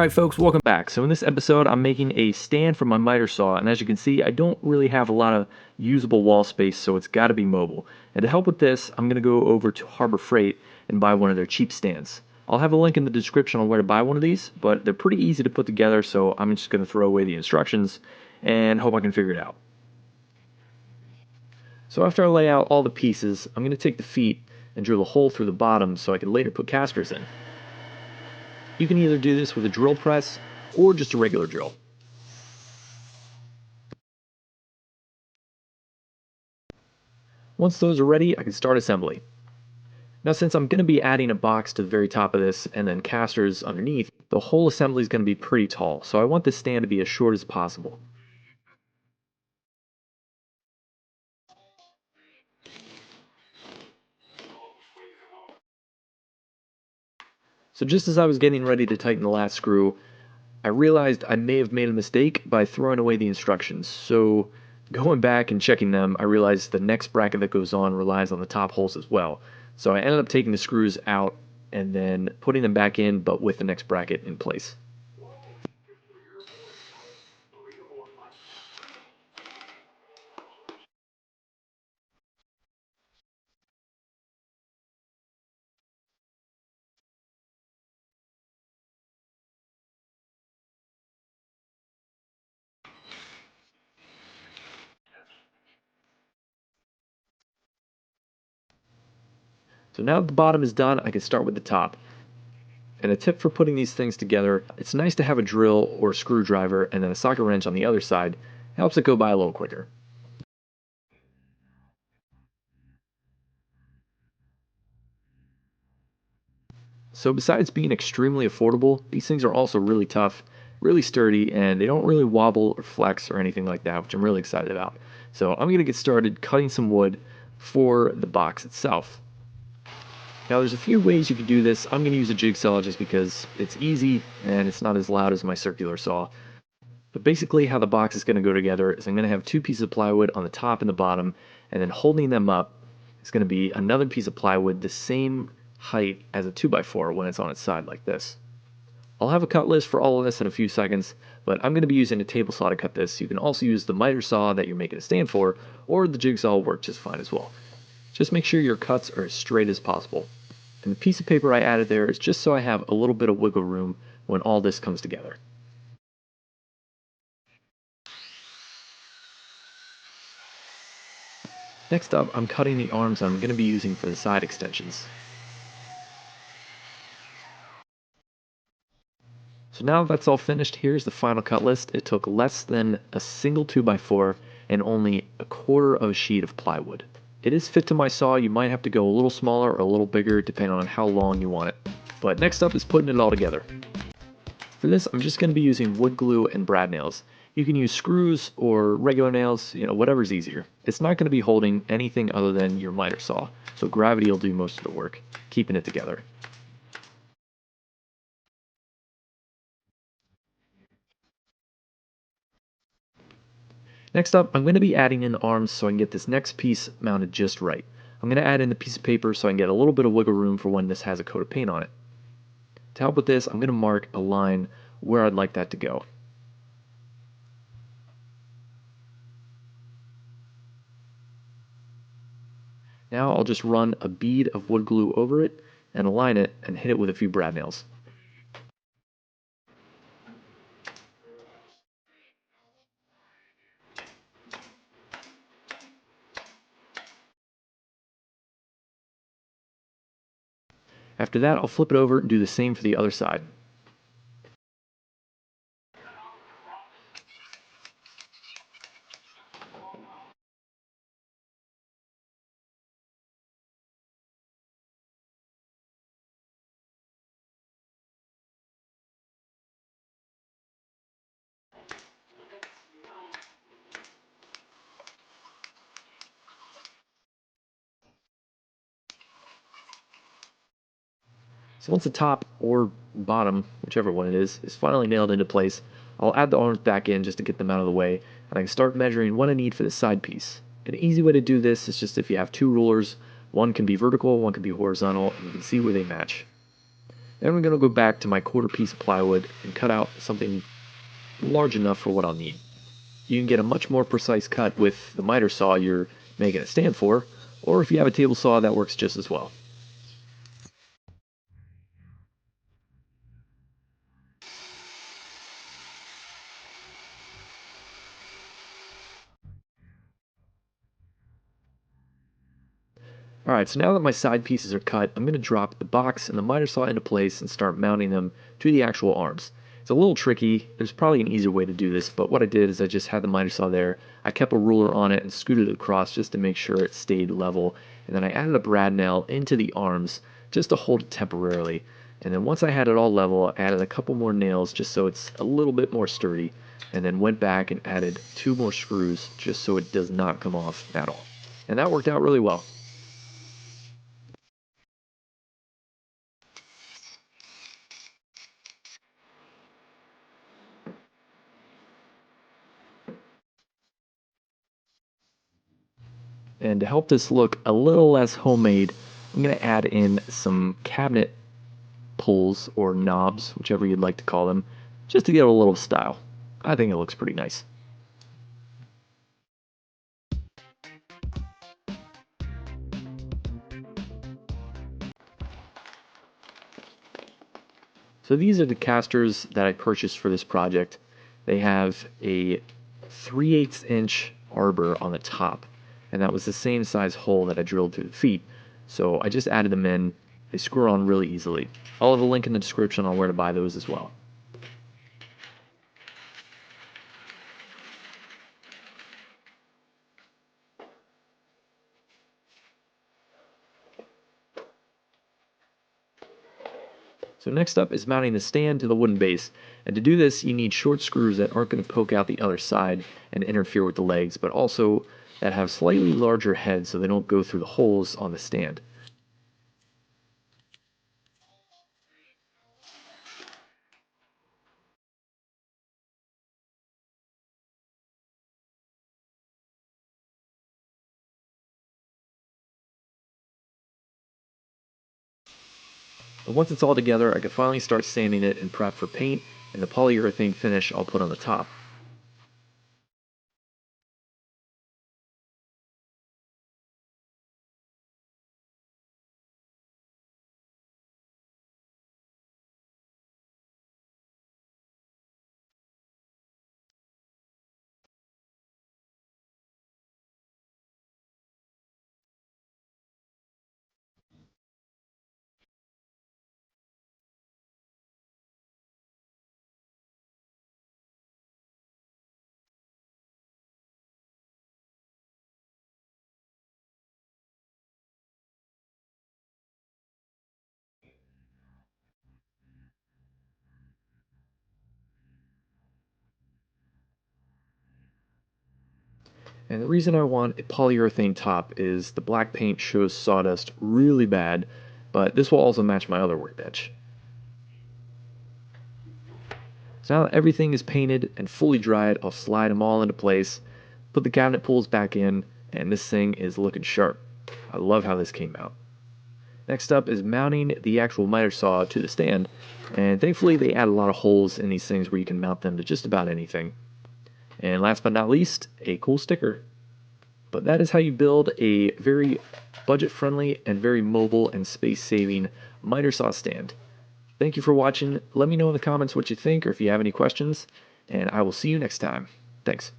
Alright folks, welcome back. So in this episode I'm making a stand for my miter saw, and as you can see I don't really have a lot of usable wall space, so it's got to be mobile. And to help with this, I'm going to go over to Harbor Freight and buy one of their cheap stands. I'll have a link in the description on where to buy one of these, but they're pretty easy to put together, so I'm just going to throw away the instructions and hope I can figure it out. So after I lay out all the pieces, I'm going to take the feet and drill a hole through the bottom so I can later put casters in. You can either do this with a drill press or just a regular drill. Once those are ready, I can start assembly. Now since I'm going to be adding a box to the very top of this and then casters underneath, the whole assembly is going to be pretty tall, so I want this stand to be as short as possible. So just as I was getting ready to tighten the last screw, I realized I may have made a mistake by throwing away the instructions. So going back and checking them, I realized the next bracket that goes on relies on the top holes as well. So I ended up taking the screws out and then putting them back in, but with the next bracket in place. So now that the bottom is done, I can start with the top. And a tip for putting these things together, it's nice to have a drill or a screwdriver and then a socket wrench on the other side. It helps it go by a little quicker. So besides being extremely affordable, these things are also really tough, really sturdy, and they don't really wobble or flex or anything like that, which I'm really excited about. So I'm going to get started cutting some wood for the box itself. Now there's a few ways you can do this. I'm going to use a jigsaw just because it's easy and it's not as loud as my circular saw. But basically how the box is going to go together is I'm going to have two pieces of plywood on the top and the bottom, and then holding them up is going to be another piece of plywood the same height as a 2x4 when it's on its side like this. I'll have a cut list for all of this in a few seconds, but I'm going to be using a table saw to cut this. You can also use the miter saw that you're making a stand for, or the jigsaw will work just fine as well. Just make sure your cuts are as straight as possible. And the piece of paper I added there is just so I have a little bit of wiggle room when all this comes together. Next up, I'm cutting the arms I'm going to be using for the side extensions. So now that's all finished, here's the final cut list. It took less than a single 2x4 and only a quarter of a sheet of plywood. It is fit to my saw. You might have to go a little smaller or a little bigger depending on how long you want it. But next up is putting it all together. For this, I'm just going to be using wood glue and brad nails. You can use screws or regular nails, whatever's easier. It's not going to be holding anything other than your miter saw, so gravity will do most of the work, keeping it together. Next up, I'm going to be adding in the arms so I can get this next piece mounted just right. I'm going to add in the piece of paper so I can get a little bit of wiggle room for when this has a coat of paint on it. To help with this, I'm going to mark a line where I'd like that to go. Now I'll just run a bead of wood glue over it and align it and hit it with a few brad nails. After that, I'll flip it over and do the same for the other side. So once the top or bottom, whichever one it is finally nailed into place, I'll add the arms back in just to get them out of the way, and I can start measuring what I need for the side piece. An easy way to do this is just if you have two rulers, one can be vertical, one can be horizontal, and you can see where they match. Then I'm going to go back to my quarter piece of plywood and cut out something large enough for what I'll need. You can get a much more precise cut with the miter saw you're making a stand for, or if you have a table saw, that works just as well. Alright, so now that my side pieces are cut, I'm going to drop the box and the miter saw into place and start mounting them to the actual arms. It's a little tricky, there's probably an easier way to do this, but what I did is I just had the miter saw there, I kept a ruler on it and scooted it across just to make sure it stayed level, and then I added a brad nail into the arms just to hold it temporarily. And then once I had it all level, I added a couple more nails just so it's a little bit more sturdy, and then went back and added 2 more screws just so it does not come off at all. And that worked out really well. And to help this look a little less homemade, I'm going to add in some cabinet pulls or knobs, whichever you'd like to call them, just to give it a little style. I think it looks pretty nice. So these are the casters that I purchased for this project. They have a 3/8 inch arbor on the top, and that was the same size hole that I drilled through the feet. So I just added them in. They screw on really easily. I'll have a link in the description on where to buy those as well. So next up is mounting the stand to the wooden base. And to do this, you need short screws that aren't going to poke out the other side and interfere with the legs, but also that have slightly larger heads so they don't go through the holes on the stand. But once it's all together, I can finally start sanding it and prep for paint and the polyurethane finish I'll put on the top. And the reason I want a polyurethane top is the black paint shows sawdust really bad, but this will also match my other workbench. So now that everything is painted and fully dried, I'll slide them all into place, put the cabinet pulls back in, and this thing is looking sharp. I love how this came out. Next up is mounting the actual miter saw to the stand, and thankfully they add a lot of holes in these things where you can mount them to just about anything. And last but not least, a cool sticker. But that is how you build a very budget-friendly and very mobile and space-saving miter saw stand. Thank you for watching. Let me know in the comments what you think or if you have any questions, and I will see you next time. Thanks.